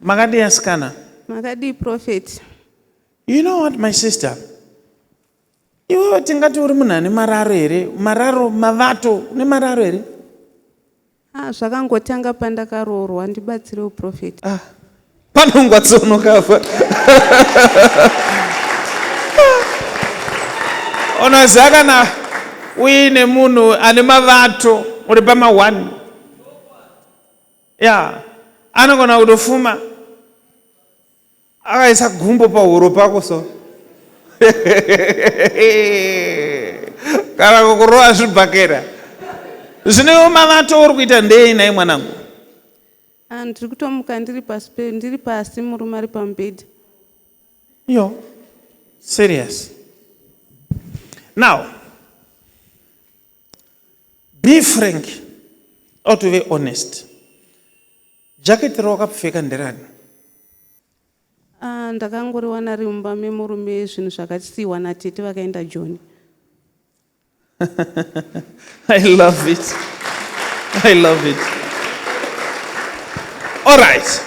Makadi yaskana. Makadi prophet. You know what, my sister? Iwe tingati uri munhani mararo here? Mararo, mavato, une mararo here? Zvakangotanga pandakaroorwa ndibatsire uprofeti. Panongwa tsono kafa. Unoziva na uine munhu ane mavato uri pama 1. Ya, anogona kutofuma akaisa gumbo pahuro pako so. Kana kukurova zvibhakera. Zvinewo mavato uri kuita ndei nai mwanangu? Ndiri kutomuka ndiri pasi murume ari pamubhedha. Yo, serious. Now, be frank or to be honest. Jacket rawakapfeka nderani? Ndakangoriwana riri mumba memurume zvinhu zvakasiyiwa natete vakaenda Joni. I love it. I love it. All right.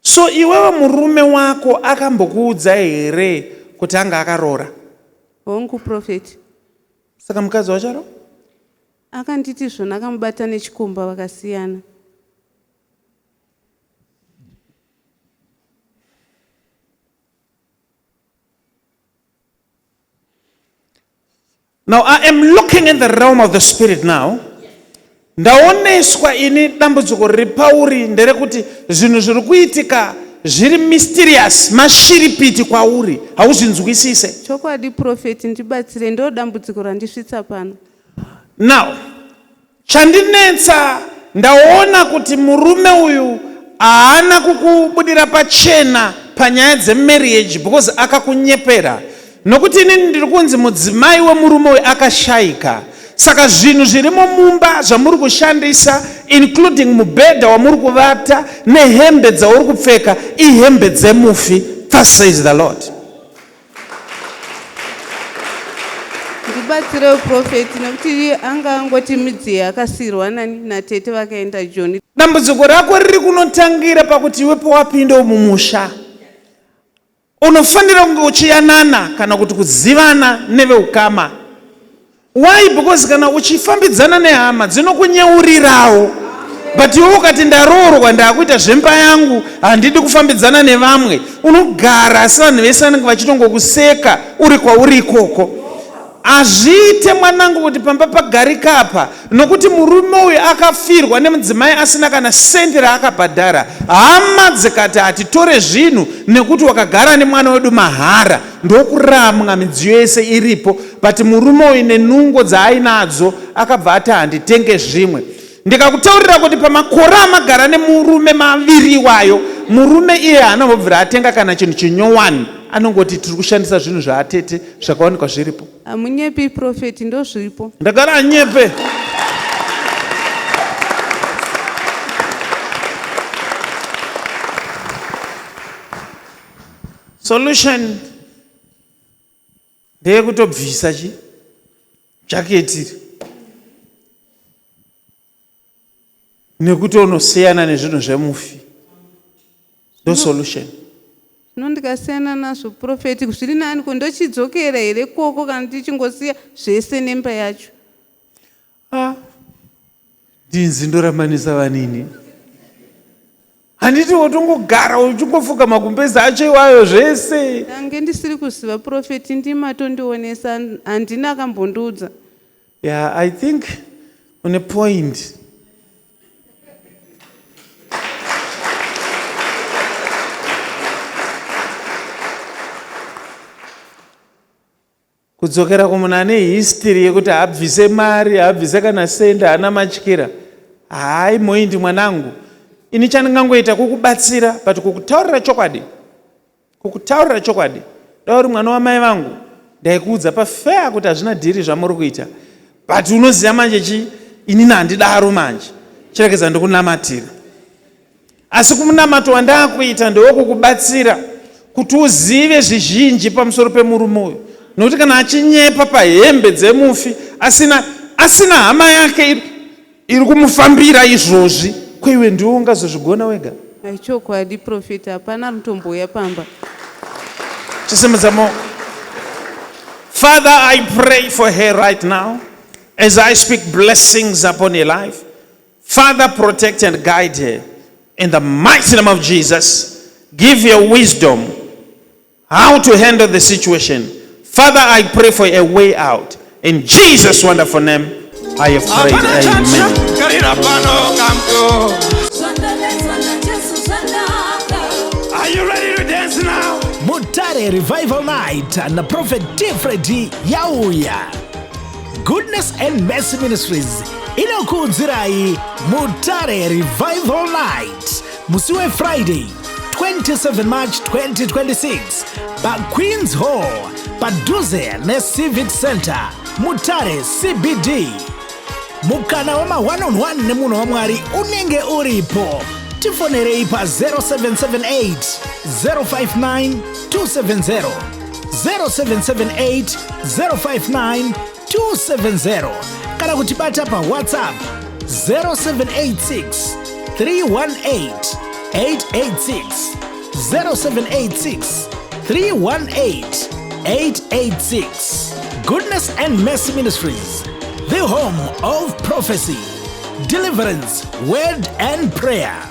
So iwewe murume wako akambokuudza here kuti anga akaroora? Hongu prophet. Saka mukadzi wacharo? Akanditi zvona akamubata nechikomba vakasiyana. Now I am looking in the realm of the spirit now. Ndaoneswa ini dambudziko riri pauri nderekuti zvinhu zviri kuitika zviri mysterious, mashiripiti kwauri, hauzvinzwisise. Chokwadi prophet, ndibatsire, ndo dambudziko randisvitsa pano. Now, chandinetsa ndaona kuti murume uyu haana kukubudira pachena panyaya dzemarriage because akakunyepera. Nokuti ini ndiri kunzi mudzimai wemurume uyu akashayika. Saka zvinhu zvirimo mumba zvamuri kushandisa, including mubhedha wamuri kuvata nehembe dzauri kupfeka, ihembe dzemufi. Thus says the Lord. Ndibatsire uprofeti nokuti anga angoti midzi yakasirwa nani natete vakaenda Joni. Dambudziko rako riri kunotangira pakuti iwepo wapinda mumusha. Unofanira kunge uchiyanana kana kuti kuzivana neveukama. Why? Because kana uchifambidzana nehama dzinokunyeurirawo. But iwe ukati ndaroorwa ndakuita zvemba yangu, handidi kufambidzana nevamwe, unogara asi vanhu vese vanenge vachitongokuseka uri kwauri ikoko. Azviite mwanangu kuti pamba pagarika apa, nokuti murume uyu akafirwa nemudzimai asina kana sendi raakabhadhara. Hama dzikati hatitore zvinhu nekuti wakagara nemwana wedu mahara, ndokuramwa midziyo yese iripo. But murume uyu nenungo dzaainadzo akabva ati handitenge zvimwe. Ndikakutaurira kuti pamakore amagara nemurume maviri wayo, murume iye haanambobvira atenga kana chinhu chinyowani. Anongoti tiri kushandisa zvinhu zvaatete zvakaonekwa zviripo. Amunyepi prophet, ndo zviripo. Ndagara anyepe. Solution ndeyekutobvisa jaketi nekuti unosiyana nezvinhu zvemufi. Ndo solution. Ndikasiyana nazvo prophet, zviri nani kundochidzokera here koko kana tichingosiya zvese nemba yacho. Ndinzi ndoramanisa vanini. Handiti wotongogara uchingofuka magumbezi acho iwayo zvese. Nange ndisiri kuziva prophet, ndimatondionesa, handina akambondiudza. Yeah, I think on a point. Kudzokera kumunhu ane history yekuti abvise mari, abvise kana senda, hana matyira. Hai moindi mwanangu. Ini chandingangoita kukubatsira, but kukutaurira chokwadi. Kukutaurira chokwadi. Dauri mwana wamai vangu, ndaikuudza pafair kuti hazvina dhiri zvamuri kuita. But unoziva manje inini handidaro manje. Chirekeza ndokunamatira. Asi kumunamato wandakuita ndowokukubatsira kuti uzive zvizhinji pamusoro pemurume uyu. Nokuti kana achinyepa pahembe dzemufi asina hama yake iri kumufambira izvozvi, kweiwe ndiwo ungazozvigona wega. chokwadi profeti, hapana rutombouya pamba. Chisimudza maoko. Father, I pray for her right now as I speak blessings upon her life. Father, protect and guide her in the mighty name of Jesus. Give her wisdom how to handle the situation. Father, I pray for a way out. In Jesus' wonderful name, I have prayed. Amen. Are you ready to dance now? Mutare Revival Night na Prophet Freddy yauya. Goodness and Mercy Ministries inokudzirai Mutare Revival Night musiwe Friday 27 March 2026 pa Queen's Hall paduze ne Civic Center Mutare CBD. Mukana wama 1-on-1 nemuno wa Mwari unenge uripo. Tifonere pa 0778 059 270 0778 059 270 kana kutipata pa WhatsApp 0786 318 886 0786 318 886. Goodness and Mercy Ministries, the home of prophecy, deliverance, word and prayer.